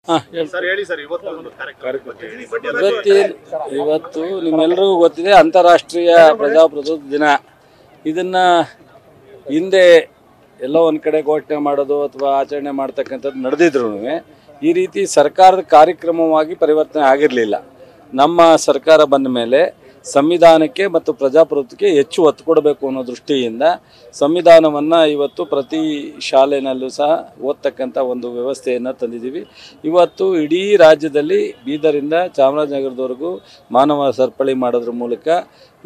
ಹಾಂ ಇವತ್ತು ನಿಮ್ಮೆಲ್ಲರಿಗೂ ಗೊತ್ತಿದೆ ಅಂತಾರಾಷ್ಟ್ರೀಯ ಪ್ರಜಾಪ್ರಭುತ್ವ ದಿನ. ಇದನ್ನು ಹಿಂದೆ ಎಲ್ಲೋ ಒಂದು ಕಡೆ ಘೋಷಣೆ ಮಾಡೋದು ಅಥವಾ ಆಚರಣೆ ಮಾಡ್ತಕ್ಕಂಥದ್ದು ನಡೆದಿದ್ರು ಈ ರೀತಿ ಸರ್ಕಾರದ ಕಾರ್ಯಕ್ರಮವಾಗಿ ಪರಿವರ್ತನೆ ಆಗಿರಲಿಲ್ಲ. ನಮ್ಮ ಸರ್ಕಾರ ಬಂದ ಮೇಲೆ ಸಂವಿಧಾನಕ್ಕೆ ಮತ್ತು ಪ್ರಜಾಪ್ರಭುತ್ವಕ್ಕೆ ಹೆಚ್ಚು ಒತ್ತು ಕೊಡಬೇಕು ಅನ್ನೋ ದೃಷ್ಟಿಯಿಂದ ಸಂವಿಧಾನವನ್ನು ಇವತ್ತು ಪ್ರತಿ ಶಾಲೆಯಲ್ಲೂ ಸಹ ಓದ್ತಕ್ಕಂಥ ಒಂದು ವ್ಯವಸ್ಥೆಯನ್ನು ತಂದಿದ್ದೀವಿ. ಇವತ್ತು ಇಡೀ ರಾಜ್ಯದಲ್ಲಿ ಬೀದರಿಂದ ಚಾಮರಾಜನಗರದವರೆಗೂ ಮಾನವ ಸರಪಳಿ ಮಾಡೋದ್ರ ಮೂಲಕ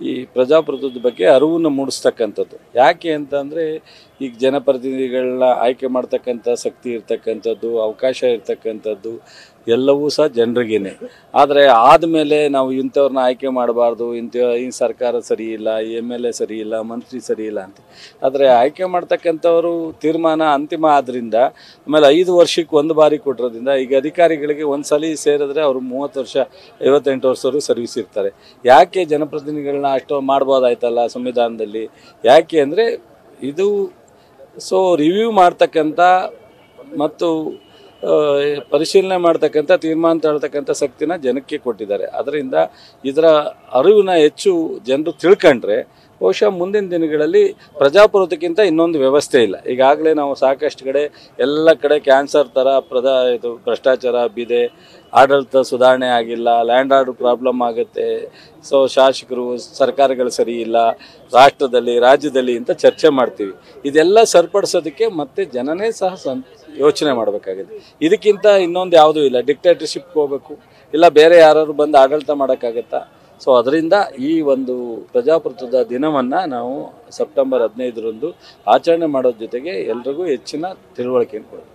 ಈ ಪ್ರಜಾಪ್ರಭುತ್ವದ ಬಗ್ಗೆ ಅರಿವನ್ನು ಮೂಡಿಸ್ತಕ್ಕಂಥದ್ದು. ಯಾಕೆ ಅಂತಂದರೆ ಈಗ ಜನಪ್ರತಿನಿಧಿಗಳನ್ನ ಆಯ್ಕೆ ಮಾಡ್ತಕ್ಕಂಥ ಶಕ್ತಿ ಇರ್ತಕ್ಕಂಥದ್ದು, ಅವಕಾಶ ಇರ್ತಕ್ಕಂಥದ್ದು ಎಲ್ಲವೂ ಸಹ ಜನರಿಗೇನೆ. ಆದರೆ ಆದಮೇಲೆ ನಾವು ಇಂಥವ್ರನ್ನ ಆಯ್ಕೆ ಮಾಡಬಾರ್ದು, ಈ ಸರ್ಕಾರ ಸರಿ ಇಲ್ಲ, MLA ಸರಿ ಇಲ್ಲ, ಮಂತ್ರಿ ಸರಿ ಇಲ್ಲ ಅಂತ. ಆದರೆ ಆಯ್ಕೆ ಮಾಡ್ತಕ್ಕಂಥವರು ತೀರ್ಮಾನ ಅಂತಿಮ ಆದ್ದರಿಂದ ಆಮೇಲೆ 5 ವರ್ಷಕ್ಕೆ ಒಂದು ಬಾರಿ ಕೊಟ್ಟಿರೋದ್ರಿಂದ ಈಗ ಅಧಿಕಾರಿಗಳಿಗೆ ಒಂದು ಸಲ ಸೇರಿದ್ರೆ ಅವರು 30 ವರ್ಷ 58 ವರ್ಷವರೆಗೂ ಸರ್ವಿಸ್ ಇರ್ತಾರೆ. ಯಾಕೆ ಜನಪ್ರತಿನಿಧಿಗಳನ್ನ ಅಷ್ಟು ಮಾಡ್ಬೋದಾಯ್ತಲ್ಲ ಸಂವಿಧಾನದಲ್ಲಿ? ಯಾಕೆ ಅಂದರೆ ಇದು ರಿವ್ಯೂ ಮಾಡ್ತಕ್ಕಂಥ ಮತ್ತು ಪರಿಶೀಲನೆ ಮಾಡ್ತಕ್ಕಂಥ ತೀರ್ಮಾನ ತಗೊಳ್ತಕ್ಕಂಥ ಶಕ್ತಿನ ಜನಕ್ಕೆ ಕೊಟ್ಟಿದ್ದಾರೆ. ಅದರಿಂದ ಇದರ ಅರಿವಿನ ಹೆಚ್ಚು ಜನರು ತಿಳ್ಕೊಂಡ್ರೆ ಬಹುಶಃ ಮುಂದಿನ ದಿನಗಳಲ್ಲಿ ಪ್ರಜಾಪ್ರಭುತ್ವಕ್ಕಿಂತ ಇನ್ನೊಂದು ವ್ಯವಸ್ಥೆ ಇಲ್ಲ. ಈಗಾಗಲೇ ನಾವು ಸಾಕಷ್ಟು ಕಡೆ ಎಲ್ಲ ಕಡೆ ಕ್ಯಾನ್ಸರ್ ಥರ ಇದು ಭ್ರಷ್ಟಾಚಾರ ಬಿದೆ, ಆಡಳಿತ ಸುಧಾರಣೆ ಆಗಿಲ್ಲ, ಲ್ಯಾಂಡ್ ಆರ್ಡರ್ ಪ್ರಾಬ್ಲಮ್ ಆಗುತ್ತೆ, ಶಾಸಕರು ಸರ್ಕಾರಗಳು ಸರಿ ಇಲ್ಲ ರಾಷ್ಟ್ರದಲ್ಲಿ ರಾಜ್ಯದಲ್ಲಿ ಅಂತ ಚರ್ಚೆ ಮಾಡ್ತೀವಿ. ಇದೆಲ್ಲ ಸರಿಪಡಿಸೋದಕ್ಕೆ ಮತ್ತೆ ಜನನೇ ಸಹ ಯೋಚನೆ ಮಾಡಬೇಕಾಗಿದೆ. ಇದಕ್ಕಿಂತ ಇನ್ನೊಂದು ಯಾವುದೂ ಇಲ್ಲ. ಡಿಕ್ಟೇಟರ್ಶಿಪ್ಗೆ ಹೋಗಬೇಕು, ಇಲ್ಲ ಬೇರೆ ಯಾರು ಬಂದು ಆಡಳಿತ ಮಾಡೋಕ್ಕಾಗತ್ತಾ? ಅದರಿಂದ ಈ ಒಂದು ಪ್ರಜಾಪ್ರಭುತ್ವದ ದಿನವನ್ನು ನಾವು ಸೆಪ್ಟೆಂಬರ್ 15ರಂದು ಆಚರಣೆ ಮಾಡೋದ್ರ ಜೊತೆಗೆ ಎಲ್ರಿಗೂ ಹೆಚ್ಚಿನ ತಿಳುವಳಿಕೆಯನ್ನು ಕೊಡಬೇಕು.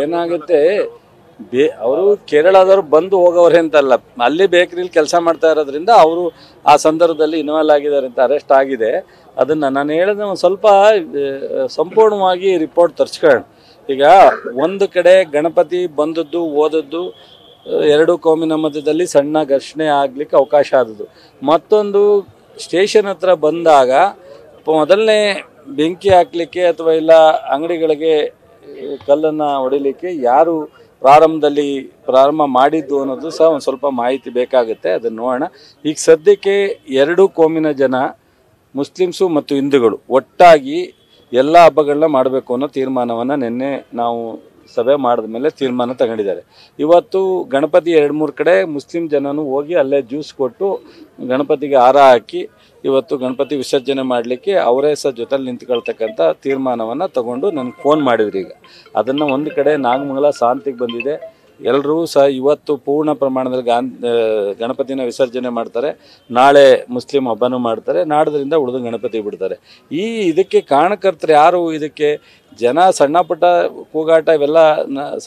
ಏನಾಗುತ್ತೆ, ಅವರು ಕೇರಳದವ್ರು ಬಂದು ಹೋಗೋವ್ರೆ ಅಂತಲ್ಲ, ಅಲ್ಲಿ ಬೇಕರಿಲಿ ಕೆಲಸ ಮಾಡ್ತಾ ಇರೋದ್ರಿಂದ ಅವರು ಆ ಸಂದರ್ಭದಲ್ಲಿ ಇನ್ವಾಲ್ವ್ ಆಗಿದ್ದಾರೆ ಅಂತ ಅರೆಸ್ಟ್ ಆಗಿದೆ. ಅದನ್ನು ನಾನು ಹೇಳಿದ ಒಂದು ಸ್ವಲ್ಪ ಸಂಪೂರ್ಣವಾಗಿ ರಿಪೋರ್ಟ್ ತರಿಸ್ಕೊಳ್ಳೋಣ. ಈಗ ಒಂದು ಕಡೆ ಗಣಪತಿ ಬಂದದ್ದು ಓದದ್ದು ಎರಡು ಕೋಮಿನ ಮಧ್ಯದಲ್ಲಿ ಸಣ್ಣ ಘರ್ಷಣೆ ಆಗಲಿಕ್ಕೆ ಅವಕಾಶ ಆದದ್ದು. ಮತ್ತೊಂದು ಸ್ಟೇಷನ್ ಹತ್ರ ಬಂದಾಗ ಮೊದಲನೇ ಬೆಂಕಿ ಹಾಕಲಿಕ್ಕೆ ಅಥವಾ ಇಲ್ಲ ಅಂಗಡಿಗಳಿಗೆ ಕಲ್ಲನ್ನು ಹೊಡಿಲಿಕ್ಕೆ ಯಾರು ಪ್ರಾರಂಭ ಮಾಡಿದ್ದು ಅನ್ನೋದು ಸಹ ಒಂದು ಸ್ವಲ್ಪ ಮಾಹಿತಿ ಬೇಕಾಗುತ್ತೆ. ಅದನ್ನು ನೋಡೋಣ. ಈಗ ಸದ್ಯಕ್ಕೆ ಎರಡು ಕೋಮಿನ ಜನ, ಮುಸ್ಲಿಮ್ಸು ಮತ್ತು ಹಿಂದೂಗಳು ಒಟ್ಟಾಗಿ ಎಲ್ಲ ಹಬ್ಬಗಳನ್ನ ಮಾಡಬೇಕು ಅನ್ನೋ ತೀರ್ಮಾನವನ್ನು ನಿನ್ನೆ ನಾವು ಸಭೆ ಮಾಡಿದ ಮೇಲೆ ತೀರ್ಮಾನ ತಗೊಂಡಿದ್ದಾರೆ. ಇವತ್ತು ಗಣಪತಿ 2-3 ಕಡೆ ಮುಸ್ಲಿಂ ಜನನು ಹೋಗಿ ಅಲ್ಲೇ ಜ್ಯೂಸ್ ಕೊಟ್ಟು ಗಣಪತಿಗೆ ಹಾರ ಹಾಕಿ ಇವತ್ತು ಗಣಪತಿ ವಿಸರ್ಜನೆ ಮಾಡಲಿಕ್ಕೆ ಅವರೇ ಸಹ ಜೊತೆಲಿ ನಿಂತ್ಕೊಳ್ತಕ್ಕಂಥ ತೀರ್ಮಾನವನ್ನು ತಗೊಂಡು ನನಗೆ ಫೋನ್ ಮಾಡಿದ್ರು. ಈಗ ಅದನ್ನು ಒಂದು ಕಡೆ ನಾಗಮಂಗಲ ಶಾಂತಿಗೆ ಬಂದಿದೆ. ಎಲ್ಲರೂ ಸಹ ಇವತ್ತು ಪೂರ್ಣ ಪ್ರಮಾಣದಲ್ಲಿ ಗಣಪತಿನ ವಿಸರ್ಜನೆ ಮಾಡ್ತಾರೆ. ನಾಳೆ ಮುಸ್ಲಿಂ ಹಬ್ಬನೂ ಮಾಡ್ತಾರೆ. ನಾಡೋದ್ರಿಂದ ಉಳಿದು ಗಣಪತಿ ಬಿಡ್ತಾರೆ. ಇದಕ್ಕೆ ಕಾರಣಕರ್ತರು ಯಾರು? ಇದಕ್ಕೆ ಜನ ಸಣ್ಣ ಪುಟ್ಟ ಕೂಗಾಟ ಇವೆಲ್ಲ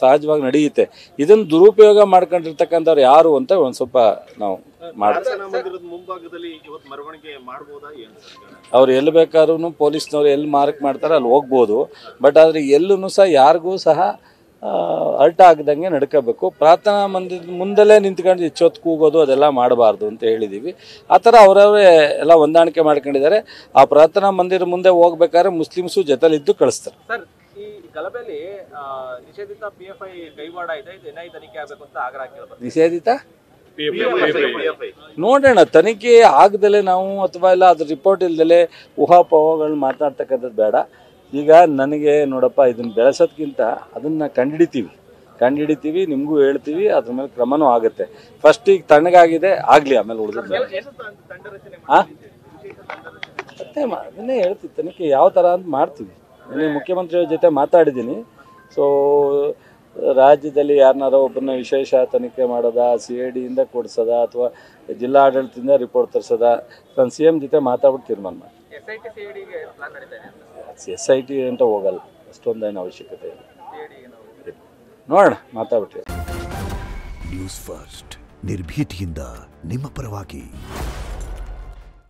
ಸಹಜವಾಗಿ ನಡೆಯುತ್ತೆ. ಇದನ್ನು ದುರುಪಯೋಗ ಮಾಡ್ಕೊಂಡಿರ್ತಕ್ಕಂಥವ್ರು ಯಾರು ಅಂತ ಒಂದು ಸ್ವಲ್ಪ ನಾವು ಮಾಡ್ತೀವಿ. ಅವ್ರು ಎಲ್ಲಿ ಬೇಕಾದ್ರೂ ಪೊಲೀಸ್ನವ್ರು ಎಲ್ಲಿ ಮಾರ್ಕ್ ಮಾಡ್ತಾರೆ ಅಲ್ಲಿ ಹೋಗ್ಬೋದು. ಬಟ್ ಆದರೆ ಎಲ್ಲೂ ಸಹ ಯಾರಿಗೂ ಸಹ ಅಲ್ಟ ಆಗದಂಗೆ ನಡ್ಕೋಬೇಕು. ಪ್ರಾರ್ಥನಾ ಮಂದಿರದ ಮುಂದೆಲ್ಲೇ ನಿಂತ್ಕೊಂಡು ಹೆಚ್ಚೊತ್ತು ಕೂಗೋದು ಅದೆಲ್ಲ ಮಾಡಬಾರ್ದು ಅಂತ ಹೇಳಿದ್ದೀವಿ. ಆ ಥರ ಅವರವರೇ ಎಲ್ಲ ಹೊಂದಾಣಿಕೆ ಮಾಡ್ಕೊಂಡಿದ್ದಾರೆ. ಆ ಪ್ರಾರ್ಥನಾ ಮಂದಿರ ಮುಂದೆ ಹೋಗ್ಬೇಕಾದ್ರೆ ಮುಸ್ಲಿಮ್ಸು ಜೊತೆಲಿದ್ದು ಕಳಿಸ್ತಾರೆ. ಸರ್, ಈ ಗಲಭೆಯಲ್ಲಿ ನಿಷೇಧಿತ PFI ಕೈವಾಡ ಇದೆ, ಇದು NIA ತನಿಖೆ ಆಗಬೇಕು ಅಂತ ಆಗ್ರಹ ಹಾಕಿರೋದು. ನಿಷೇಧಿತ ನೋಡೋಣ, ತನಿಖೆ ಆಗದಲ್ಲೇ ನಾವು ಅಥವಾ ಇಲ್ಲ ಅದ್ರ ರಿಪೋರ್ಟ್ ಇಲ್ದಲೆ ಊಹಾಪೋಹಗಳನ್ನ ಮಾತಾಡ್ತಕ್ಕಂಥದ್ದು ಬೇಡ. ಈಗ ನನಗೆ ನೋಡಪ್ಪ, ಇದನ್ನು ಬೆಳೆಸೋದ್ಕಿಂತ ಅದನ್ನು ಕಂಡುಹಿಡಿತೀವಿ, ನಿಮಗೂ ಹೇಳ್ತೀವಿ, ಅದ್ರ ಮೇಲೆ ಕ್ರಮನೂ ಆಗುತ್ತೆ. ಫಸ್ಟ್ ಈಗ ತಣ್ಣಗಾಗಿದೆ, ಆಗಲಿ, ಆಮೇಲೆ ಉಳಿದ ಅದನ್ನೇ ಹೇಳ್ತೀವಿ. ತನಿಖೆ ಯಾವ ಥರ ಅಂತ ಮಾಡ್ತೀವಿ. ಇಲ್ಲಿ ಮುಖ್ಯಮಂತ್ರಿಯವ್ರ ಜೊತೆ ಮಾತಾಡಿದ್ದೀನಿ. ರಾಜ್ಯದಲ್ಲಿ ಯಾರನ್ನಾರೋ ಒಬ್ಬರನ್ನ ವಿಶೇಷ ತನಿಖೆ ಮಾಡೋದಾ, CIDಯಿಂದ ಕೊಡಿಸೋದಾ ಅಥವಾ ಜಿಲ್ಲಾ ಆಡಳಿತದಿಂದ ರಿಪೋರ್ಟ್ ತರಿಸೋದಾ, ನಾನು CM ಜೊತೆ ಮಾತಾಡ್ಬಿಟ್ಟು ತೀರ್ಮಾನ ಮಾಡಿ. SIT ಅಂತ ಹೋಗಲ್ಲ, ಅಷ್ಟೊಂದೇನು ಅವಶ್ಯಕತೆ ಇಲ್ಲ. ನೋಡೋಣ, ಮಾತಾಡ್ಬಿಟ್ಟು. ನ್ಯೂಸ್ ಫಸ್ಟ್ ನಿರ್ಭೀತಿಯಿಂದ ನಿಮ್ಮ ಪರವಾಗಿ.